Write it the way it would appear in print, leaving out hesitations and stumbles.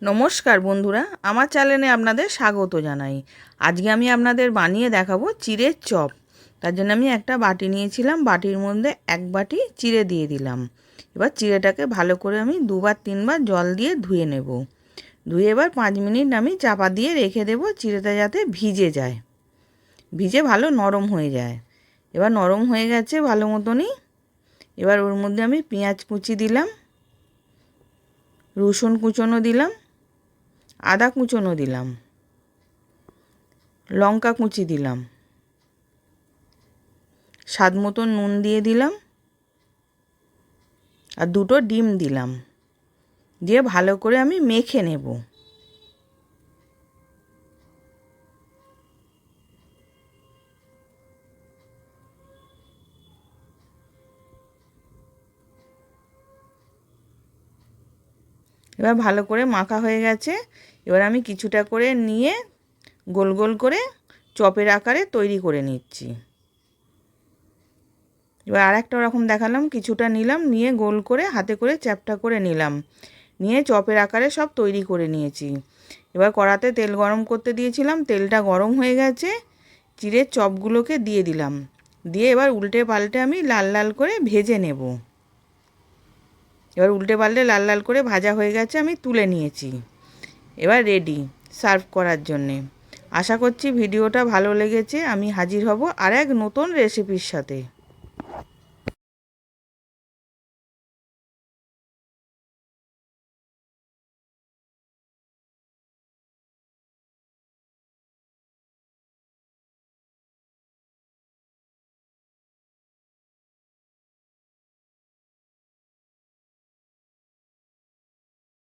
নমস্কার বন্ধুরা, আমার চ্যানেলে আপনাদের স্বাগত জানাই। আজকে আমি আপনাদের বানিয়ে দেখাবো চিড়ের চপ। তার জন্য আমি একটা বাটি নিয়েছিলাম, বাটির মধ্যে এক বাটি চিড়ে দিয়ে দিলাম। এবার চিড়েটাকে ভালো করে আমি দুবার তিনবার জল দিয়ে ধুয়ে নেব। ধুয়ে এবার 5 মিনিট আমি চাপা দিয়ে রেখে দেব, চিড়েটা যাতে ভিজে যায়, ভিজে ভালো নরম হয়ে যায়। এবার নরম হয়ে গেছে ভালো মতনই। এবার ওর মধ্যে আমি পেঁয়াজ কুচি দিলাম, রসুন কুচনো দিলাম, আদা কুচনো দিলাম, লঙ্কা কুচি দিলাম, স্বাদ মতন নুন দিয়ে দিলাম, আর 2টো ডিম দিলাম। দিয়ে ভালো করে আমি মেখে নেব। এবার ভালো করে মাখা হয়ে গেছে। এবার আমি কিছুটা করে নিয়ে গোল গোল করে চপের আকারে তৈরি করে নিচ্ছি। এবার আরেকটা রকম দেখালাম, কিছুটা নিলাম, নিয়ে গোল করে হাতে করে চ্যাপটা করে নিলাম, নিয়ে চপের আকারে সব তৈরি করে নিয়েছি। এবার কড়াতে তেল গরম করতে দিয়েছিলাম, তেলটা গরম হয়ে গেছে, চিড়ের চপগুলোকে দিয়ে দিলাম। দিয়ে এবার উল্টে পাল্টে আমি লাল লাল করে ভেজে নেব। এবার উল্টে পাল্টে লাল লাল করে ভাজা হয়ে গেছে, আমি তুলে নিয়েছি। এবার রেডি সার্ভ করার জন্যে। আশা করছি ভিডিওটা ভালো লেগেছে। আমি হাজির হব আর এক নতুন রেসিপির সাথে।